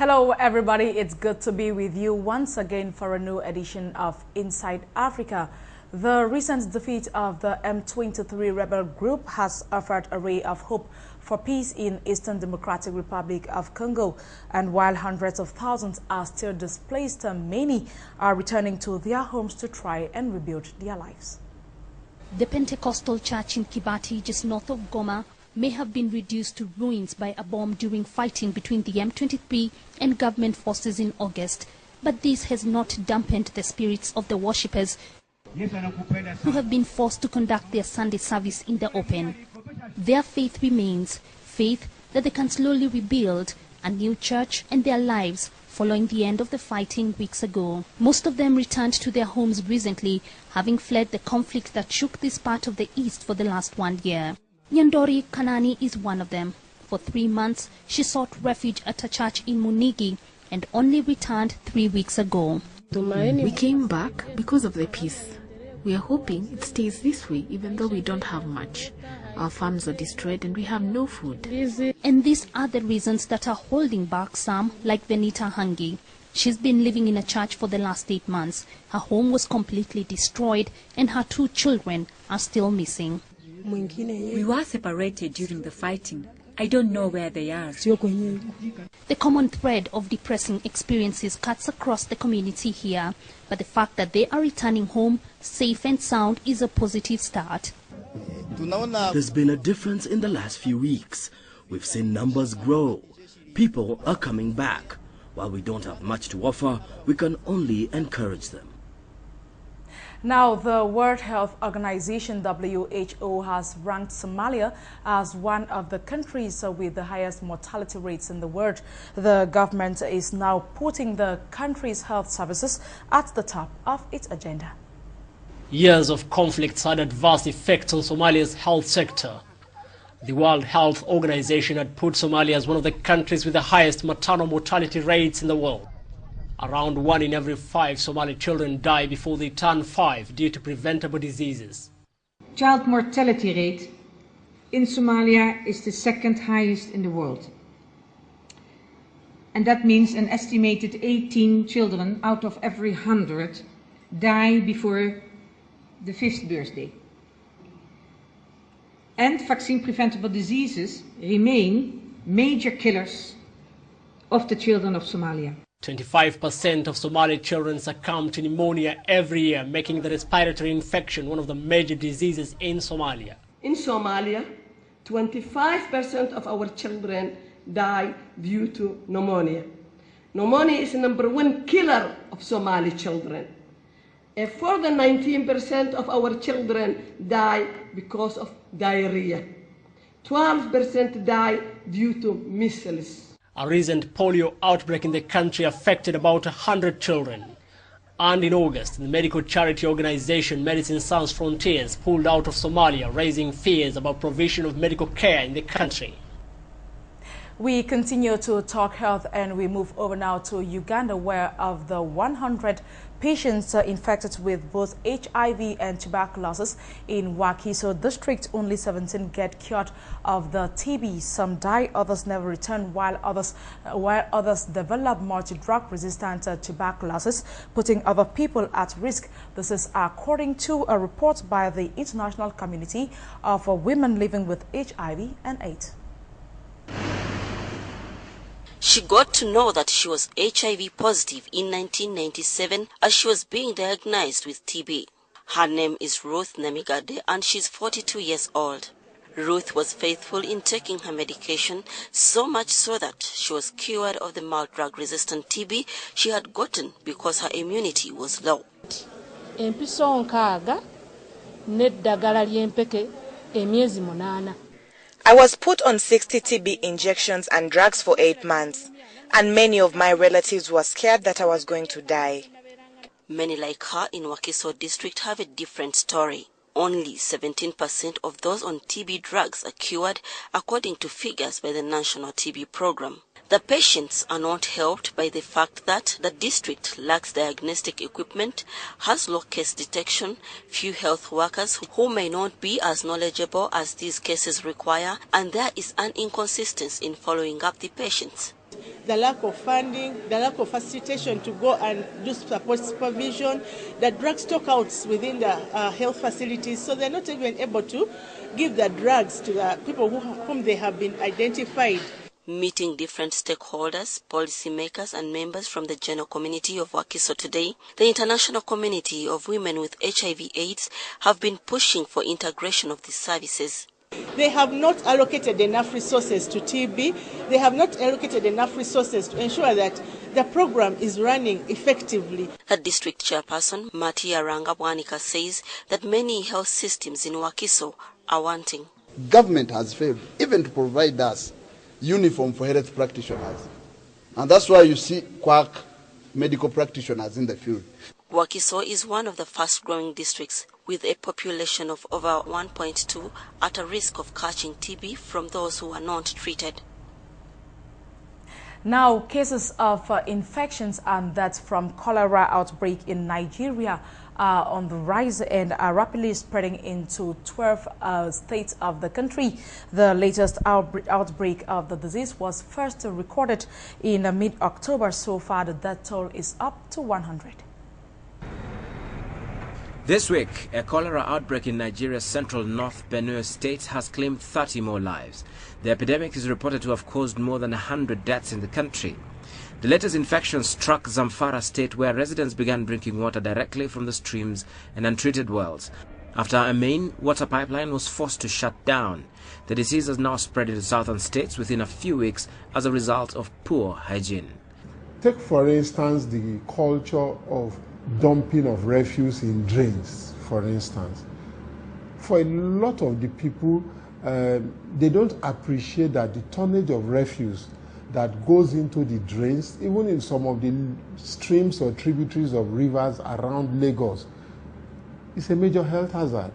Hello everybody, it's good to be with you once again for a new edition of Inside Africa. The recent defeat of the M23 rebel group has offered a ray of hope for peace in Eastern Democratic Republic of Congo, and while hundreds of thousands are still displaced, many are returning to their homes to try and rebuild their lives. The Pentecostal church in Kibati, just north of Goma, may have been reduced to ruins by a bomb during fighting between the M23 and government forces in August. But this has not dampened the spirits of the worshippers who have been forced to conduct their Sunday service in the open. Their faith remains, faith that they can slowly rebuild a new church and their lives following the end of the fighting weeks ago. Most of them returned to their homes recently, having fled the conflict that shook this part of the East for the last 1 year. Nyandori Kanani is one of them. For 3 months, she sought refuge at a church in Munigi and only returned 3 weeks ago. We came back because of the peace. We are hoping it stays this way, even though we don't have much. Our farms are destroyed and we have no food. And these are the reasons that are holding back some, like Venita Hangi. She's been living in a church for the last 8 months. Her home was completely destroyed and her 2 children are still missing. We were separated during the fighting. I don't know where they are. The common thread of depressing experiences cuts across the community here, but the fact that they are returning home safe and sound is a positive start. There's been a difference in the last few weeks. We've seen numbers grow. People are coming back. While we don't have much to offer, we can only encourage them. Now, the World Health Organization, WHO, has ranked Somalia as one of the countries with the highest mortality rates in the world. The government is now putting the country's health services at the top of its agenda. Years of conflicts had adverse effects on Somalia's health sector. The World Health Organization had put Somalia as one of the countries with the highest maternal mortality rates in the world. Around 1 in every 5 Somali children die before they turn 5 due to preventable diseases. Child mortality rate in Somalia is the 2nd highest in the world. And that means an estimated 18 children out of every 100 die before the 5th birthday. And vaccine-preventable diseases remain major killers of the children of Somalia. 25% of Somali children succumb to pneumonia every year, making the respiratory infection one of the major diseases in Somalia. In Somalia, 25% of our children die due to pneumonia. Pneumonia is the #1 killer of Somali children. A further 19% of our children die because of diarrhea. 12% die due to measles. A recent polio outbreak in the country affected about 100 children. And in August, the medical charity organization Medicine Sans Frontiers pulled out of Somalia, raising fears about provision of medical care in the country. We continue to talk health and we move over now to Uganda, where of the 100 patients infected with both HIV and tuberculosis in WAKISO district, only 17 get cured of the TB. Some die, others never return, while others develop multi-drug resistant tuberculosis, putting other people at risk. This is according to a report by the international community of women living with HIV and AIDS. She got to know that she was HIV positive in 1997 as she was being diagnosed with TB. Her name is Ruth Namigade and she's 42 years old. Ruth was faithful in taking her medication, so much so that she was cured of the multi-drug resistant TB she had gotten because her immunity was low. I was put on 60 TB injections and drugs for 8 months, and many of my relatives were scared that I was going to die. Many like her in Wakiso district have a different story. Only 17% of those on TB drugs are cured, according to figures by the National TB Program. The patients are not helped by the fact that the district lacks diagnostic equipment, has low case detection, few health workers who may not be as knowledgeable as these cases require, and there is an inconsistency in following up the patients. The lack of funding, the lack of facilitation to go and do support supervision, the drug stockouts within the health facilities, so they're not even able to give the drugs to the people whom they have been identified. Meeting different stakeholders, policymakers and members from the general community of WAKISO today, the international community of women with HIV/AIDS have been pushing for integration of these services. They have not allocated enough resources to TB. They have not allocated enough resources to ensure that the program is running effectively. The district chairperson, Matia Rangabwanika, says that many health systems in WAKISO are wanting. Government has failed even to provide us uniform for health practitioners. And that's why you see quack medical practitioners in the field. WAKISO is one of the fast-growing districts with a population of over 1.2 at a risk of catching TB from those who are not treated. Now, cases of infections and deaths from cholera outbreak in Nigeria are on the rise and are rapidly spreading into 12 states of the country. The latest outbreak of the disease was first recorded in mid-October. So far, the death toll is up to 100. This week, a cholera outbreak in Nigeria's central North Benue state has claimed 30 more lives. The epidemic is reported to have caused more than 100 deaths in the country. The latest infection struck Zamfara state, where residents began drinking water directly from the streams and untreated wells, after a main water pipeline was forced to shut down. The disease has now spread into southern states within a few weeks as a result of poor hygiene. Take, for instance, the culture of dumping of refuse in drains, for instance. For a lot of the people, they don't appreciate that the tonnage of refuse that goes into the drains, even in some of the streams or tributaries of rivers around Lagos, is a major health hazard.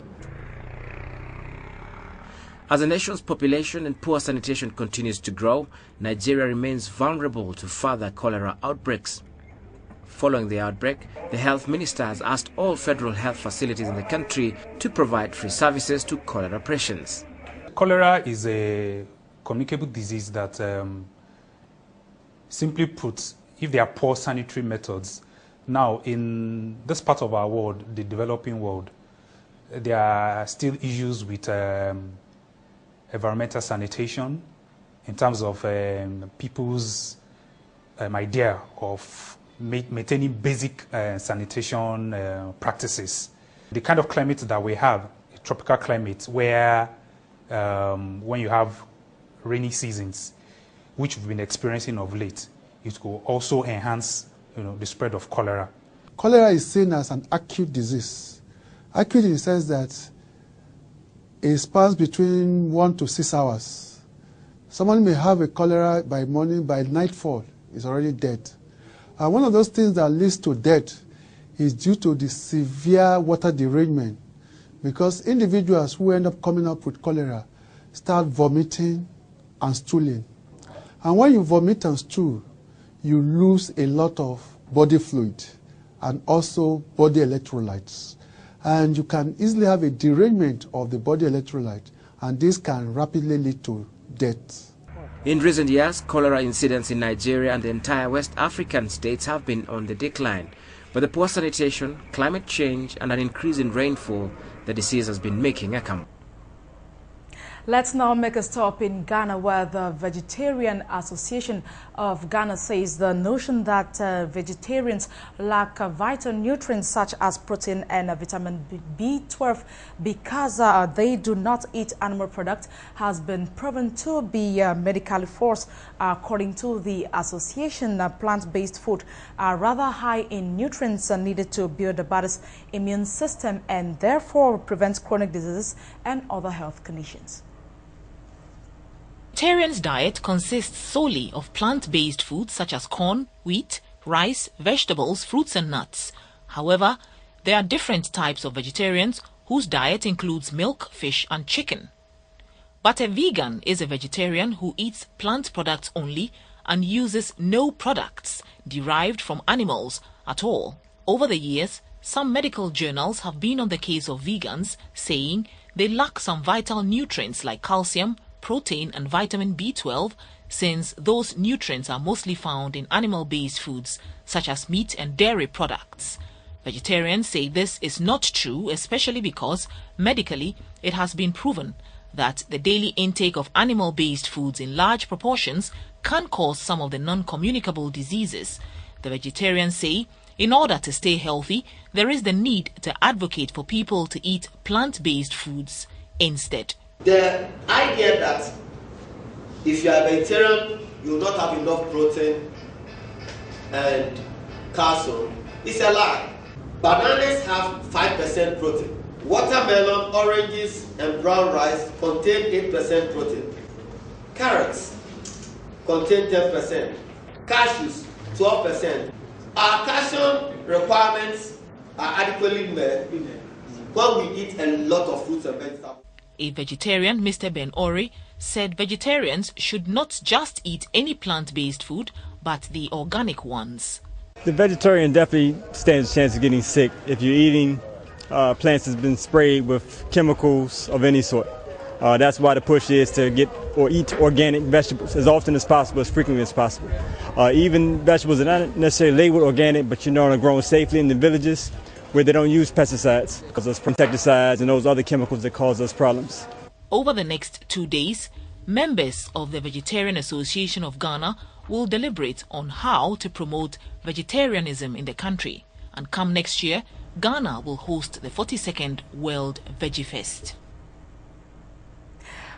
As the nation's population and poor sanitation continues to grow, Nigeria remains vulnerable to further cholera outbreaks. Following the outbreak, the health minister has asked all federal health facilities in the country to provide free services to cholera patients. Cholera is a communicable disease that, simply put, if there are poor sanitary methods, now in this part of our world, the developing world, there are still issues with environmental sanitation in terms of people's idea of maintaining basic sanitation practices. The kind of climate that we have, a tropical climate, where when you have rainy seasons, which we've been experiencing of late, it will also enhance the spread of cholera. Cholera is seen as an acute disease. Acute in the sense that it spans between 1 to 6 hours. Someone may have a cholera by morning, by nightfall, is already dead. And one of those things that leads to death is due to the severe water derangement, because individuals who end up coming up with cholera start vomiting and stooling. And when you vomit and stool, you lose a lot of body fluid and also body electrolytes. And you can easily have a derangement of the body electrolyte, and this can rapidly lead to death. In recent years, cholera incidents in Nigeria and the entire West African states have been on the decline. But the poor sanitation, climate change, and an increase in rainfall, the disease has been making a comeback. Let's now make a stop in Ghana, where the Vegetarian Association of Ghana says the notion that vegetarians lack vital nutrients such as protein and vitamin B12 because they do not eat animal products has been proven to be medically false. According to the association, plant-based food are rather high in nutrients needed to build the body's immune system and therefore prevent chronic diseases and other health conditions. Vegetarians' diet consists solely of plant-based foods such as corn, wheat, rice, vegetables, fruits and nuts. However, there are different types of vegetarians whose diet includes milk, fish and chicken. But a vegan is a vegetarian who eats plant products only and uses no products derived from animals at all. Over the years, some medical journals have been on the case of vegans, saying they lack some vital nutrients like calcium, protein and vitamin B12 since those nutrients are mostly found in animal-based foods such as meat and dairy products. Vegetarians say this is not true, especially because medically it has been proven that the daily intake of animal-based foods in large proportions can cause some of the non-communicable diseases. The vegetarians say in order to stay healthy, there is the need to advocate for people to eat plant-based foods instead. The idea that if you are vegetarian, you will not have enough protein and calcium is a lie. Bananas have 5% protein. Watermelon, oranges, and brown rice contain 8% protein. Carrots contain 10%. Cashews, 12%. Our calcium requirements are adequately met when we eat a lot of fruits and vegetables. A vegetarian, Mr. Ben Ori, said vegetarians should not just eat any plant-based food, but the organic ones. The vegetarian definitely stands a chance of getting sick if you're eating plants that's been sprayed with chemicals of any sort. That's why the push is to get or eat organic vegetables as often as possible, as frequently as possible. Even vegetables that are not necessarily labeled organic, but are grown safely in the villages where they don't use pesticides, because those insecticides and those other chemicals that cause us problems. Over the next 2 days, members of the Vegetarian Association of Ghana will deliberate on how to promote vegetarianism in the country. And come next year, Ghana will host the 42nd World Veggie Fest.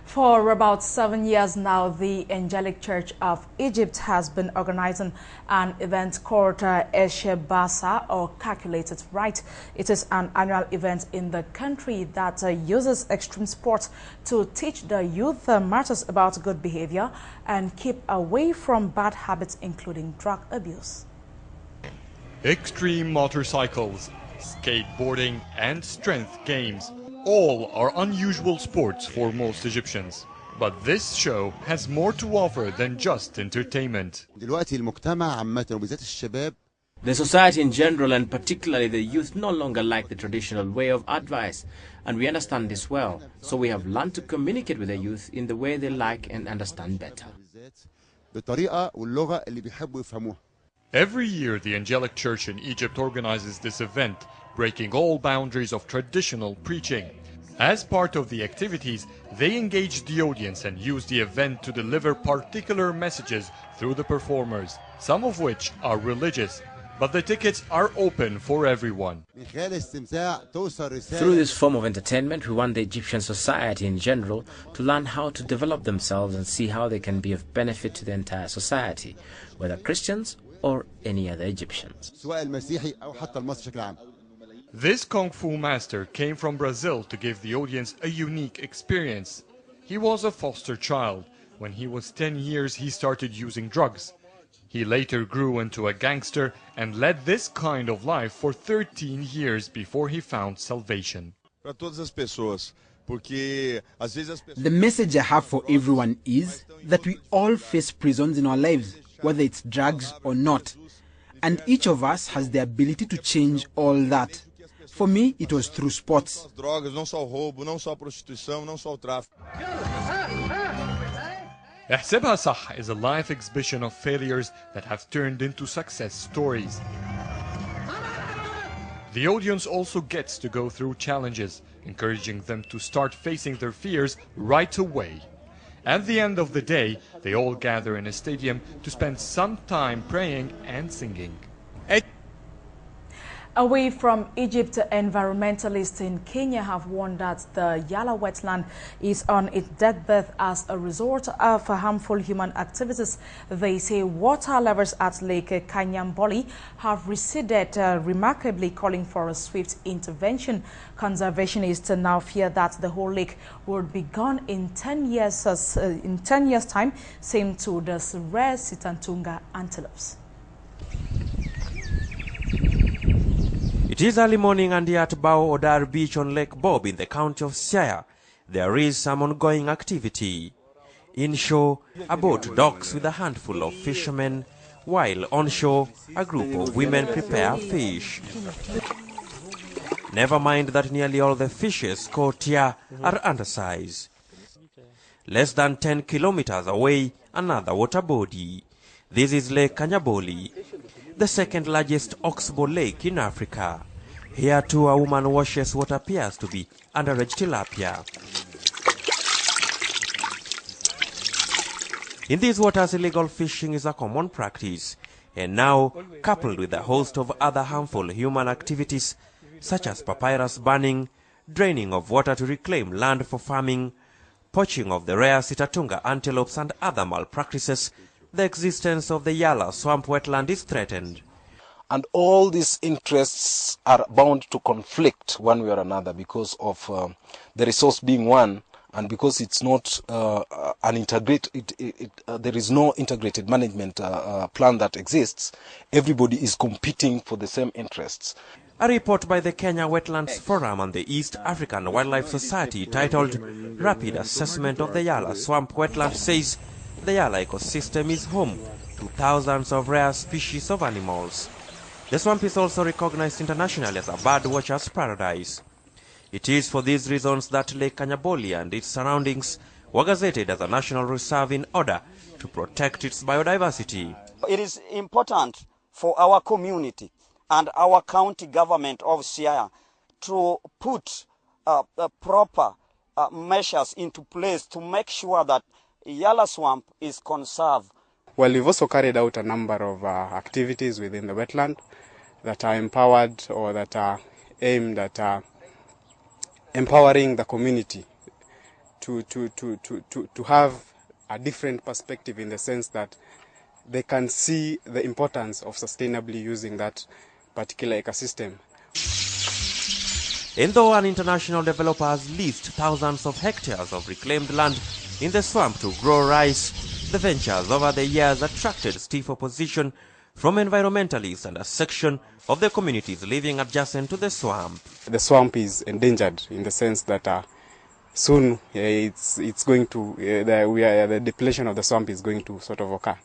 For about 7 years now, the Angelic Church of Egypt has been organizing an event called Eshe Basa, or Calculated Right. It is an annual event in the country that uses extreme sports to teach the youth matters about good behavior and keep away from bad habits, including drug abuse. Extreme motorcycles, skateboarding and strength games all are unusual sports for most Egyptians. But this show has more to offer than just entertainment. The society in general, and particularly the youth, no longer like the traditional way of advice, and we understand this well. So we have learned to communicate with the youth in the way they like and understand better. Every year, the Angelic Church in Egypt organizes this event, breaking all boundaries of traditional preaching. As part of the activities, they engage the audience and use the event to deliver particular messages through the performers, some of which are religious, but the tickets are open for everyone. Through this form of entertainment, we want the Egyptian society in general to learn how to develop themselves and see how they can be of benefit to the entire society, whether Christians or any other Egyptians. This Kung Fu master came from Brazil to give the audience a unique experience. He was a foster child. When he was 10 years, he started using drugs. He later grew into a gangster and led this kind of life for 13 years before he found salvation. The message I have for everyone is that we all face prisons in our lives, whether it's drugs or not. And each of us has the ability to change all that. For me, it was through sports. Ehsebha Sah is a life exhibition of failures that have turned into success stories. The audience also gets to go through challenges, encouraging them to start facing their fears right away. At the end of the day, they all gather in a stadium to spend some time praying and singing. Away from Egypt, environmentalists in Kenya have warned that the Yala wetland is on its deathbed as a result of harmful human activities. They say water levels at Lake Kanyamboli have receded remarkably, calling for a swift intervention. Conservationists now fear that the whole lake will be gone in 10 years' time, same to the rare Sitantunga antelopes. It is early morning and here at Bao Odar Beach on Lake Bob in the county of Siaya, there is some ongoing activity. Inshore, a boat docks with a handful of fishermen, while onshore, a group of women prepare fish. Never mind that nearly all the fishes caught here are undersized. Less than 10 kilometers away, another water body. This is Lake Kanyaboli, the second largest oxbow lake in Africa. Here too a woman washes what appears to be underage tilapia. In these waters, illegal fishing is a common practice, and now, coupled with a host of other harmful human activities, such as papyrus burning, draining of water to reclaim land for farming, poaching of the rare Sitatunga antelopes and other malpractices, the existence of the Yala swamp wetland is threatened. And all these interests are bound to conflict one way or another because of the resource being one, and because it's not an integrated, there is no integrated management plan that exists. Everybody is competing for the same interests. A report by the Kenya Wetlands Forum and the East African Wildlife Society titled Rapid Assessment of the Yala Swamp Wetland says the Yala ecosystem is home to thousands of rare species of animals. The swamp is also recognized internationally as a bird watcher's paradise. It is for these reasons that Lake Kanyaboli and its surroundings were gazetted as a national reserve in order to protect its biodiversity. It is important for our community and our county government of Siaya to put proper measures into place to make sure that Yala Swamp is conserved. Well, we've also carried out a number of activities within the wetland that are empowered or that are aimed at empowering the community to have a different perspective, in the sense that they can see the importance of sustainably using that particular ecosystem. And though an international developer has leased thousands of hectares of reclaimed land in the swamp to grow rice, the ventures over the years attracted stiff opposition from environmentalists and a section of the communities living adjacent to the swamp. The swamp is endangered in the sense that soon it's going to, the depletion of the swamp is going to sort of occur.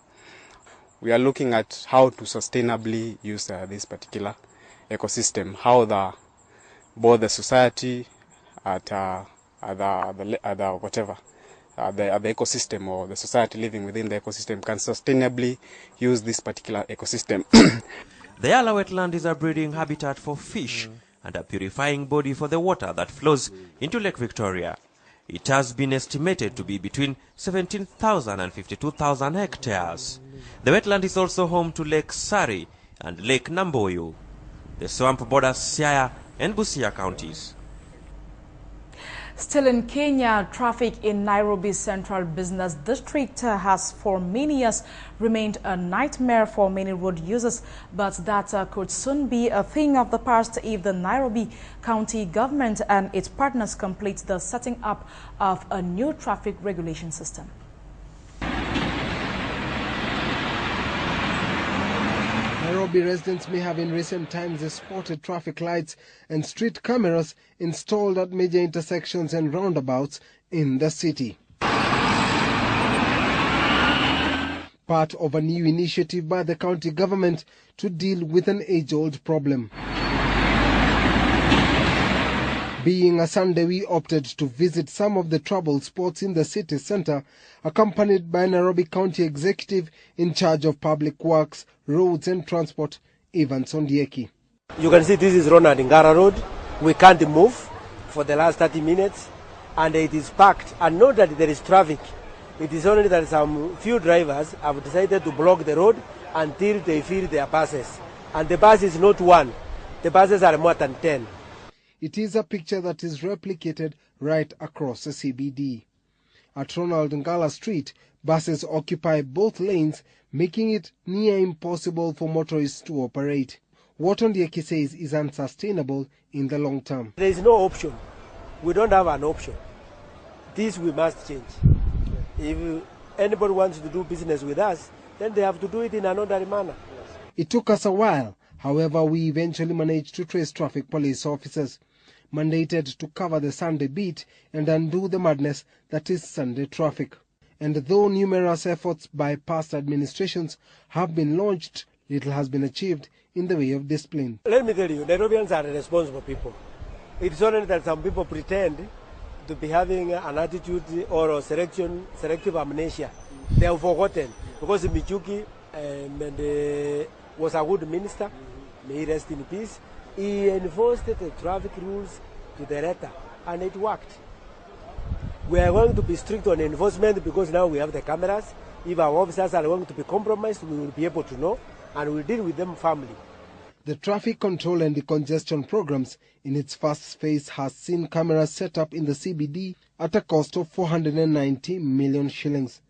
We are looking at how to sustainably use this particular ecosystem, how both the society, the ecosystem, or the society living within the ecosystem can sustainably use this particular ecosystem. The Yala wetland is a breeding habitat for fish and a purifying body for the water that flows into Lake Victoria. It has been estimated to be between 17,000 and 52,000 hectares. The wetland is also home to Lake Sari and Lake Namboyo. The swamp borders Siaya and Busia counties. Still in Kenya, traffic in Nairobi's central business district has for many years remained a nightmare for many road users, but that could soon be a thing of the past if the Nairobi County government and its partners complete the setting up of a new traffic regulation system. Nairobi residents may have in recent times spotted traffic lights and street cameras installed at major intersections and roundabouts in the city. Part of a new initiative by the county government to deal with an age-old problem. Being a Sunday, we opted to visit some of the trouble spots in the city center, accompanied by Nairobi County Executive in charge of Public Works, Roads and Transport, Evans Ondieki. You can see this is Ronald Ngara Road. We can't move for the last 30 minutes and it is packed. And not that there is traffic. It is only that some few drivers have decided to block the road until they fill their buses. And the bus is not one. The buses are more than 10. It is a picture that is replicated right across the CBD. At Ronald Ngala Street, buses occupy both lanes, making it near impossible for motorists to operate. What Ondieki says is unsustainable in the long term. There is no option. We don't have an option. This we must change. If anybody wants to do business with us, then they have to do it in another manner. It took us a while. However, we eventually managed to trace traffic police officers, mandated to cover the Sunday beat and undo the madness that is Sunday traffic. And though numerous efforts by past administrations have been launched, little has been achieved in the way of discipline. Let me tell you, Nairobians are responsible people. It's only that some people pretend to be having an attitude or a selective amnesia. they have forgotten, because Michuki was a good minister, may he rest in peace. He enforced the traffic rules to the letter, and it worked. We are going to be strict on enforcement because now we have the cameras. If our officers are going to be compromised, we will be able to know, and we'll deal with them firmly. The traffic control and decongestion programs in its first phase has seen cameras set up in the CBD at a cost of 490 million shillings.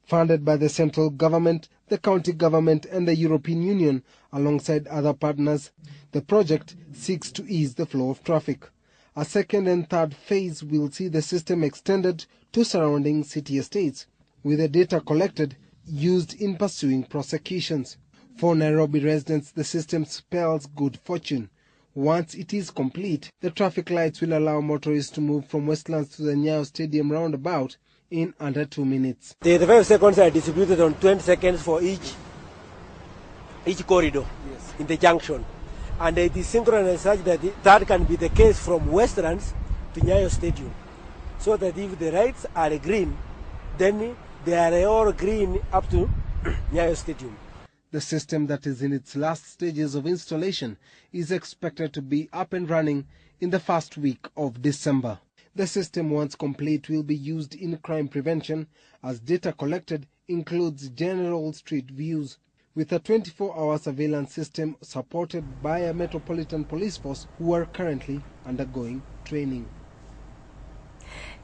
Funded by the central government, the county government and the European Union alongside other partners, the project seeks to ease the flow of traffic. A second and third phase will see the system extended to surrounding city estates, with the data collected used in pursuing prosecutions. For Nairobi residents, the system spells good fortune. Once it is complete, the traffic lights will allow motorists to move from Westlands to the Nyayo Stadium roundabout in under 2 minutes. The 5 seconds are distributed on 20 seconds for each corridor in the junction. And it is synchronized such that that can be the case from Westlands to Nyayo Stadium. So that if the lights are green, then they are all green up to Nyayo Stadium. The system, that is in its last stages of installation, is expected to be up and running in the first week of December. The system, once complete, will be used in crime prevention, as data collected includes general street views, with a 24-hour surveillance system supported by a Metropolitan Police Force who are currently undergoing training.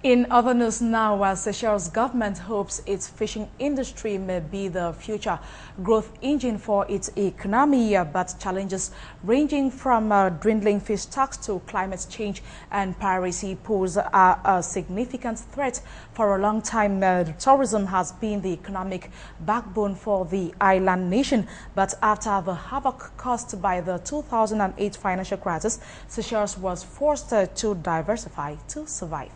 In other news now, as Seychelles government hopes its fishing industry may be the future growth engine for its economy, but challenges ranging from dwindling fish stocks to climate change and piracy pose a significant threat. For a long time, tourism has been the economic backbone for the island nation, but after the havoc caused by the 2008 financial crisis, Seychelles was forced to diversify to survive.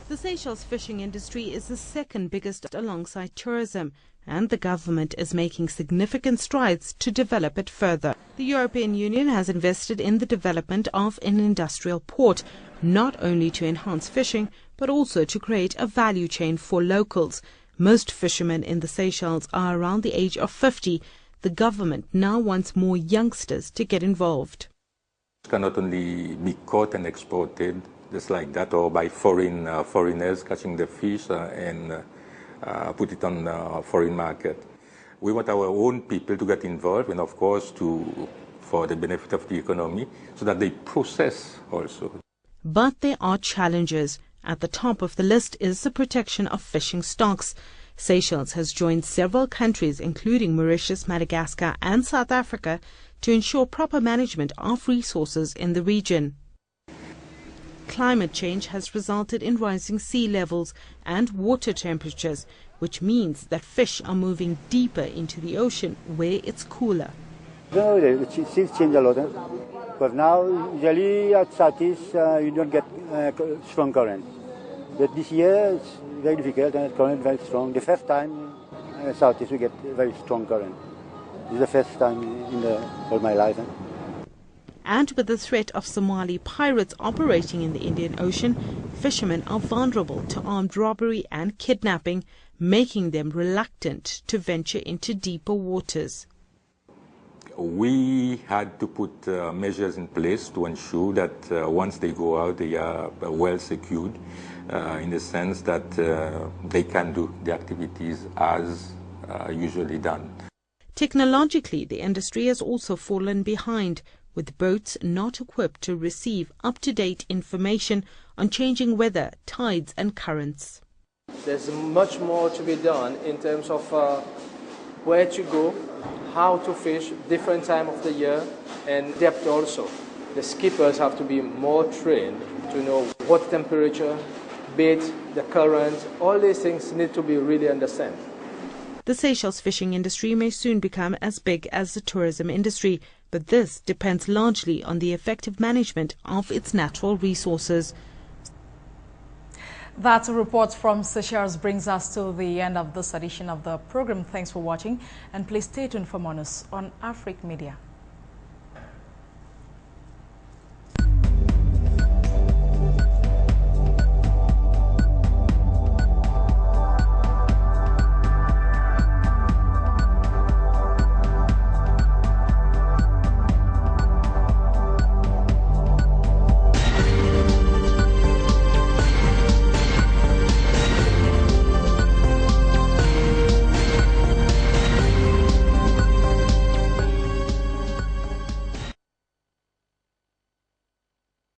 The Seychelles fishing industry is the second biggest alongside tourism, and the government is making significant strides to develop it further. The European Union has invested in the development of an industrial port, not only to enhance fishing, but also to create a value chain for locals. Most fishermen in the Seychelles are around the age of 50. The government now wants more youngsters to get involved. It cannot only be caught and exported just like that, or by foreigners catching the fish and put it on the foreign market. We want our own people to get involved, and of course for the benefit of the economy, so that they process also. But there are challenges. At the top of the list is the protection of fishing stocks. Seychelles has joined several countries, including Mauritius, Madagascar and South Africa, to ensure proper management of resources in the region. Climate change has resulted in rising sea levels and water temperatures, which means that fish are moving deeper into the ocean where it's cooler. No, the seas change a lot. Because now, usually at Southeast, you don't get strong current. But this year, it's very difficult and the current is very strong. The first time at Southeast, we get very strong current. This is the first time in all my life. And with the threat of Somali pirates operating in the Indian Ocean, fishermen are vulnerable to armed robbery and kidnapping, making them reluctant to venture into deeper waters. We had to put measures in place to ensure that once they go out, they are well secured, in the sense that they can do the activities as usually done. Technologically, the industry has also fallen behind, with boats not equipped to receive up-to-date information on changing weather, tides and currents. There's much more to be done in terms of where to go, how to fish, different time of the year, and depth also. The skippers have to be more trained to know what temperature, bait, the current, all these things need to be really understood. The Seychelles fishing industry may soon become as big as the tourism industry, but this depends largely on the effective management of its natural resources. That report from Seychelles brings us to the end of this edition of the program. Thanks for watching, and please stay tuned for more news on AFRIQUE Media.